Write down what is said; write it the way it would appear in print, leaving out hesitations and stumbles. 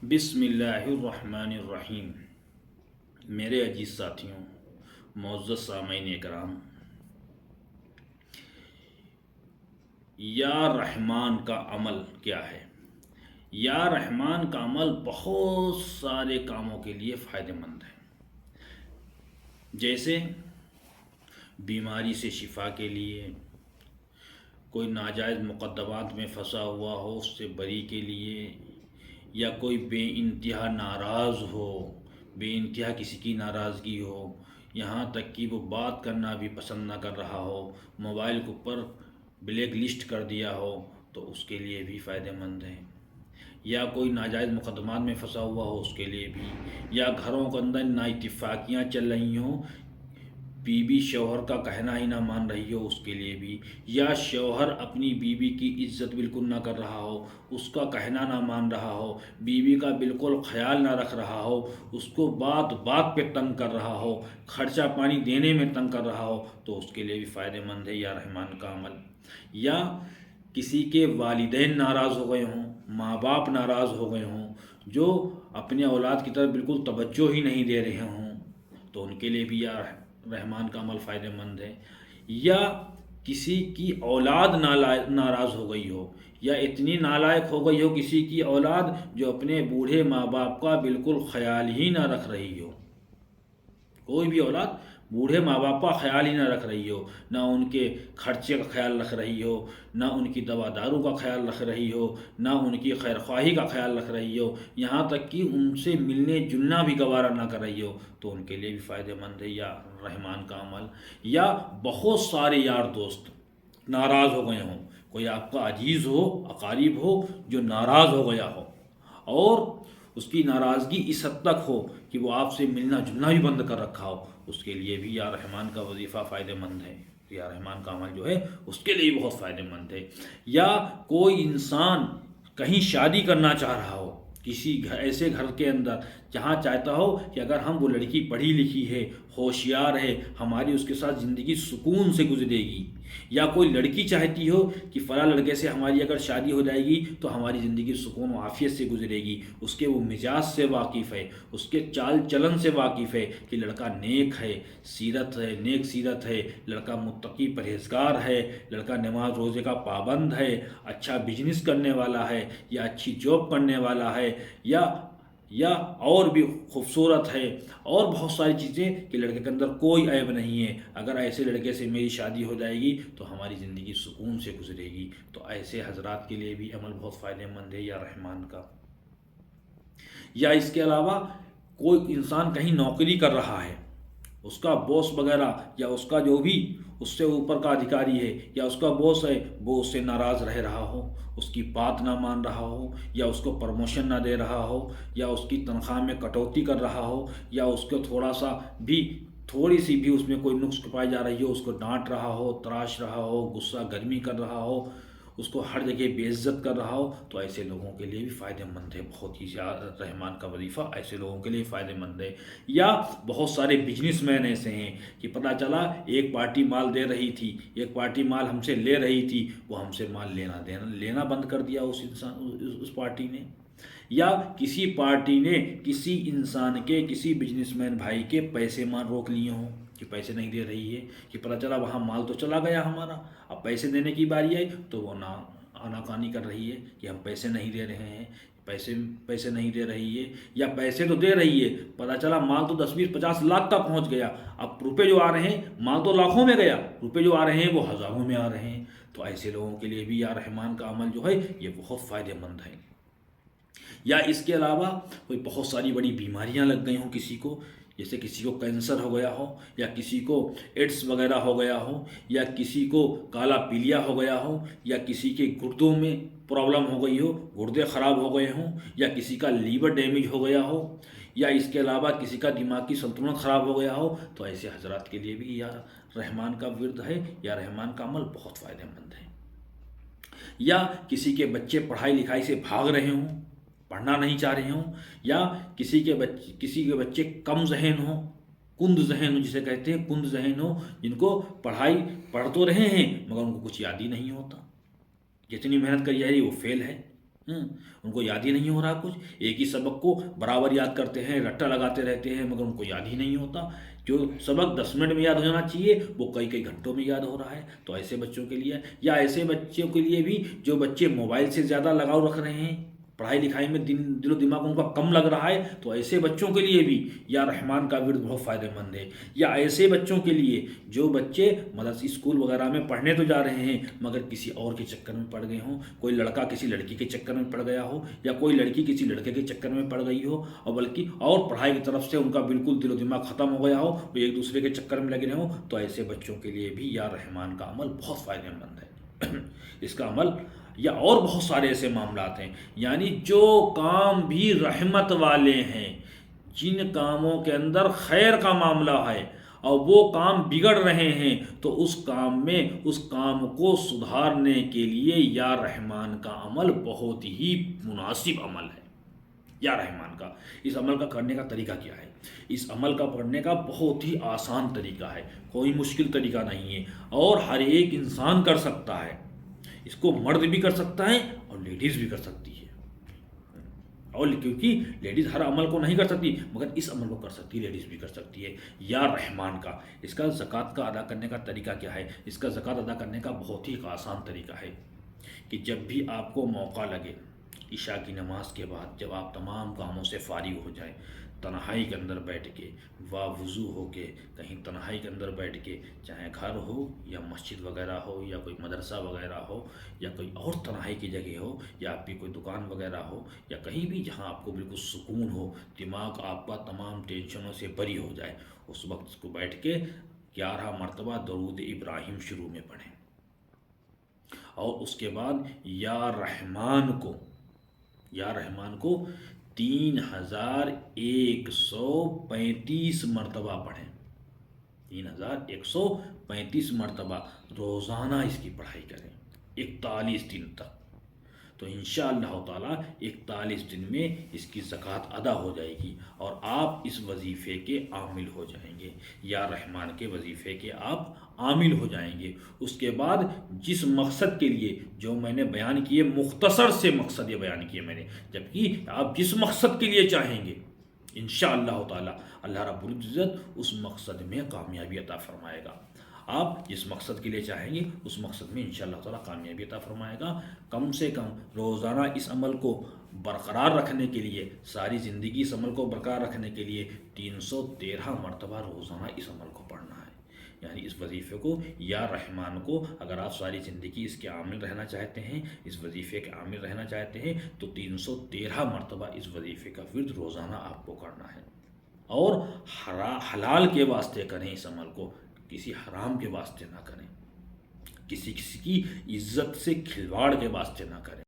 بسم اللہ الرحمن الرحیم۔ میرے عزیز ساتھیوں، معزز سامعین کرام، یا رحمان کا عمل کیا ہے؟ یا رحمان کا عمل بہت سارے کاموں کے لیے فائدہ مند ہے، جیسے بیماری سے شفا کے لیے، کوئی ناجائز مقدمات میں پھنسا ہوا ہو اس سے بری کے لیے، یا کوئی بے انتہا ناراض ہو، بے انتہا کسی کی ناراضگی ہو، یہاں تک کہ وہ بات کرنا بھی پسند نہ کر رہا ہو، موبائل کے اوپر بلیک لسٹ کر دیا ہو، تو اس کے لیے بھی فائدہ مند ہے۔ یا کوئی ناجائز مقدمات میں پھنسا ہوا ہو اس کے لیے بھی، یا گھروں کے اندر نا اتفاقیاں چل رہی ہوں، بیوی شوہر کا کہنا ہی نہ مان رہی ہو اس کے لیے بھی، یا شوہر اپنی بیوی کی عزت بالکل نہ کر رہا ہو، اس کا کہنا نہ مان رہا ہو، بیوی کا بالکل خیال نہ رکھ رہا ہو، اس کو بات بات پہ تنگ کر رہا ہو، خرچہ پانی دینے میں تنگ کر رہا ہو، تو اس کے لیے بھی فائدہ مند ہے یا رحمان کا عمل۔ یا کسی کے والدین ناراض ہو گئے ہوں، ماں باپ ناراض ہو گئے ہوں، جو اپنے اولاد کی طرف بالکل توجہ ہی نہیں دے رہے ہوں، تو ان کے لیے بھی یا رحمان کا عمل فائدہ مند ہے۔ یا کسی کی اولاد ناراض ہو گئی ہو، یا اتنی نالائق ہو گئی ہو کسی کی اولاد جو اپنے بوڑھے ماں باپ کا بالکل خیال ہی نہ رکھ رہی ہو، کوئی بھی اولاد بوڑھے ماں باپ کا خیال ہی نہ رکھ رہی ہو، نہ ان کے خرچے کا خیال رکھ رہی ہو، نہ ان کی دوا دارو کا خیال رکھ رہی ہو، نہ ان کی خیر خواہی کا خیال رکھ رہی ہو، یہاں تک کہ ان سے ملنے جلنا بھی گوارا نہ کر رہی ہو، تو ان کے لیے بھی فائدہ مند ہے یا رحمان کا عمل۔ یا بہت سارے یار دوست ناراض ہو گئے ہوں، کوئی آپ کا عزیز ہو، اقارب ہو جو ناراض ہو گیا ہو، اور اس کی ناراضگی اس حد تک ہو کہ وہ آپ سے ملنا جلنا بھی بند کر رکھا ہو، اس کے لیے بھی یا رحمان کا وظیفہ فائدہ مند ہے، یا رحمان کا عمل جو ہے اس کے لیے بہت فائدہ مند ہے۔ یا کوئی انسان کہیں شادی کرنا چاہ رہا ہو، کسی ایسے گھر کے اندر جہاں چاہتا ہو کہ اگر ہم وہ لڑکی پڑھی لکھی ہے، ہوشیار ہے، ہماری اس کے ساتھ زندگی سکون سے گزرے گی، یا کوئی لڑکی چاہتی ہو کہ فلاں لڑکے سے ہماری اگر شادی ہو جائے گی تو ہماری زندگی سکون و عافیت سے گزرے گی، اس کے وہ مزاج سے واقف ہے، اس کے چال چلن سے واقف ہے کہ لڑکا نیک ہے، سیرت ہے، نیک سیرت ہے، لڑکا متقی پرہیزگار ہے، لڑکا نماز روزے کا پابند ہے، اچھا بزنس کرنے والا ہے، یا اچھی جاب کرنے والا ہے، یا اور بھی خوبصورت ہے، اور بہت ساری چیزیں کہ لڑکے کے اندر کوئی عیب نہیں ہے، اگر ایسے لڑکے سے میری شادی ہو جائے گی تو ہماری زندگی سکون سے گزرے گی، تو ایسے حضرات کے لیے بھی عمل بہت فائدہ مند ہے یا رحمان کا۔ یا اس کے علاوہ کوئی انسان کہیں نوکری کر رہا ہے، اس کا باس وغیرہ یا اس کا جو بھی اس سے اوپر کا ادھیکاری ہے یا اس کا باس ہے، وہ اس سے ناراض رہ رہا ہو، اس کی بات نہ مان رہا ہو، یا اس کو پروموشن نہ دے رہا ہو، یا اس کی تنخواہ میں کٹوتی کر رہا ہو، یا اس کو تھوڑی سی بھی اس میں کوئی نقص پائی جا رہی ہو، اس کو ڈانٹ رہا ہو، تراش رہا ہو، غصہ گرمی کر رہا ہو، اس کو ہر جگہ بے عزت کر رہا ہو، تو ایسے لوگوں کے لیے بھی فائدہ مند ہے، بہت ہی زیادہ رحمان کا وظیفہ ایسے لوگوں کے لیے فائدہ مند ہے۔ یا بہت سارے بزنس مین ایسے ہیں کہ پتہ چلا ایک پارٹی مال دے رہی تھی، ایک پارٹی مال ہم سے لے رہی تھی، وہ ہم سے مال لینا بند کر دیا اس پارٹی نے، یا کسی پارٹی نے کسی انسان کے، کسی بزنس مین بھائی کے پیسے مال روک لیے ہوں کہ پیسے نہیں دے رہی ہے، کہ پتہ چلا وہاں مال تو چلا گیا ہمارا، اب پیسے دینے کی باری آئی تو وہ آناکانی کر رہی ہے کہ ہم پیسے نہیں دے رہے ہیں، پیسے نہیں دے رہی ہے، یا پیسے تو دے رہی ہے، پتہ چلا مال تو 10 20 50 لاکھ تک پہنچ گیا، اب روپے جو آ رہے ہیں، مال تو لاکھوں میں گیا، روپے جو آ رہے ہیں وہ ہزاروں میں آ رہے ہیں، تو ایسے لوگوں کے لیے بھی یا رحمان کا عمل جو ہے یہ بہت فائدہ مند ہے۔ یا اس کے علاوہ کوئی بہت ساری بڑی بیماریاں لگ گئی ہوں کسی کو، جیسے کسی کو کینسر ہو گیا ہو، یا کسی کو ایڈس وغیرہ ہو گیا ہو، یا کسی کو کالا پیلیا ہو گیا ہو، یا کسی کے گردوں میں پرابلم ہو گئی ہو، گردے خراب ہو گئے ہوں، یا کسی کا لیور ڈیمیج ہو گیا ہو، یا اس کے علاوہ کسی کا دماغ کی سنتلن خراب ہو گیا ہو، تو ایسے حضرات کے لیے بھی یا رحمان کا ورد ہے یا رحمان کا عمل بہت فائدہ مند ہے۔ یا کسی کے بچے پڑھائی لکھائی سے بھاگ رہے ہوں، پڑھنا نہیں چاہ رہے ہوں، یا کسی کے بچے کم ذہن ہوں، کند ذہن ہو، جسے کہتے ہیں کند ذہن ہو، جن کو پڑھائی پڑھ تو رہے ہیں مگر ان کو کچھ یاد ہی نہیں ہوتا، جتنی محنت کری جا رہی وہ فیل ہے، ان کو یاد ہی نہیں ہو رہا کچھ، ایک ہی سبق کو برابر یاد کرتے ہیں، رٹا لگاتے رہتے ہیں، مگر ان کو یاد ہی نہیں ہوتا۔ جو سبق 10 منٹ میں یاد ہو جانا چاہیے وہ کئی کئی گھنٹوں میں یاد ہو رہا ہے۔ تو ایسے بچوں کے لیے، یا ایسے بچوں کے لیے بھی جو بچے موبائل سے زیادہ لگاؤ رکھ رہے ہیں، پڑھائی لکھائی میں دل و دماغ ان کا کم لگ رہا ہے، تو ایسے بچوں کے لیے بھی یا رحمان کا ورد بہت فائدہ مند ہے۔ یا ایسے بچوں کے لیے جو بچے مدرسے اسکول وغیرہ میں پڑھنے تو جا رہے ہیں مگر کسی اور کے چکر میں پڑ گئے ہوں، کوئی لڑکا کسی لڑکی کے چکر میں پڑ گیا ہو، یا کوئی لڑکی کسی لڑکے کے چکر میں پڑ گئی ہو، اور بلکہ اور پڑھائی کی طرف سے ان کا بالکل دل و دماغ ختم ہو گیا ہو، وہ ایک دوسرے کے چکر میں لگے رہے ہوں، تو ایسے بچوں کے لیے بھی یا رحمان کا عمل بہت فائدہ مند ہے۔ اس کا عمل یا اور بہت سارے ایسے معاملات ہیں، یعنی جو کام بھی رحمت والے ہیں، جن کاموں کے اندر خیر کا معاملہ ہے اور وہ کام بگڑ رہے ہیں، تو اس کام میں اس کام کو سدھارنے کے لیے یا رحمان کا عمل بہت ہی مناسب عمل ہے۔ یا رحمان کا اس عمل کا کرنے کا طریقہ کیا ہے؟ اس عمل کا کرنے کا بہت ہی آسان طریقہ ہے، کوئی مشکل طریقہ نہیں ہے، اور ہر ایک انسان کر سکتا ہے۔ اس کو مرد بھی کر سکتا ہے اور لیڈیز بھی کر سکتی ہے، اور کیونکہ لیڈیز ہر عمل کو نہیں کر سکتی مگر اس عمل کو کر سکتی ہے، لیڈیز بھی کر سکتی ہے۔ یا رحمان کا اس کا زکوٰۃ کا ادا کرنے کا طریقہ کیا ہے؟ اس کا زکوٰۃ ادا کرنے کا بہت ہی آسان طریقہ ہے کہ جب بھی آپ کو موقع لگے، عشاء کی نماز کے بعد جب آپ تمام کاموں سے فارغ ہو جائیں، تنہائی کے اندر بیٹھ کے وضو ہو کے کہیں تنہائی کے اندر بیٹھ کے، چاہے گھر ہو یا مسجد وغیرہ ہو یا کوئی مدرسہ وغیرہ ہو یا کوئی اور تنہائی کی جگہ ہو یا آپ کی کوئی دکان وغیرہ ہو یا کہیں بھی جہاں آپ کو بالکل سکون ہو، دماغ آپ کا تمام ٹینشنوں سے بری ہو جائے، اس وقت کو بیٹھ کے 11 مرتبہ درود ابراہیم شروع میں پڑھیں، اور اس کے بعد یا رحمان کو 3135 مرتبہ پڑھیں، 3135 مرتبہ روزانہ اس کی پڑھائی کریں 41 دن تک، تو انشاءاللہ تعالی 41 دن میں اس کی زکوٰۃ ادا ہو جائے گی اور آپ اس وظیفے کے عامل ہو جائیں گے، یا رحمان کے وظیفے کے آپ عامل ہو جائیں گے۔ اس کے بعد جس مقصد کے لیے جو میں نے بیان کیے، مختصر سے مقصد یہ بیان کیے میں نے، جبکہ آپ جس مقصد کے لیے چاہیں گے انشاءاللہ تعالی اللہ رب العزت اس مقصد میں کامیابی عطا فرمائے گا۔ آپ جس مقصد کے لیے چاہیں گے اس مقصد میں انشاءاللہ تعالی کامیابی عطا فرمائے گا۔ کم سے کم روزانہ اس عمل کو برقرار رکھنے کے لیے، ساری زندگی اس عمل کو برقرار رکھنے کے لیے 313 مرتبہ روزانہ اس عمل کو پڑھنا ہے، یعنی اس وظیفے کو یا رحمان کو اگر آپ ساری زندگی اس کے عامل رہنا چاہتے ہیں، اس وظیفے کے عامل رہنا چاہتے ہیں، تو 313 مرتبہ اس وظیفے کا ورد روزانہ آپ کو کرنا ہے، اور حلال کے واسطے کریں اس عمل کو، کسی حرام کے واسطے نہ کریں، کسی کی عزت سے کھلواڑ کے واسطے نہ کریں۔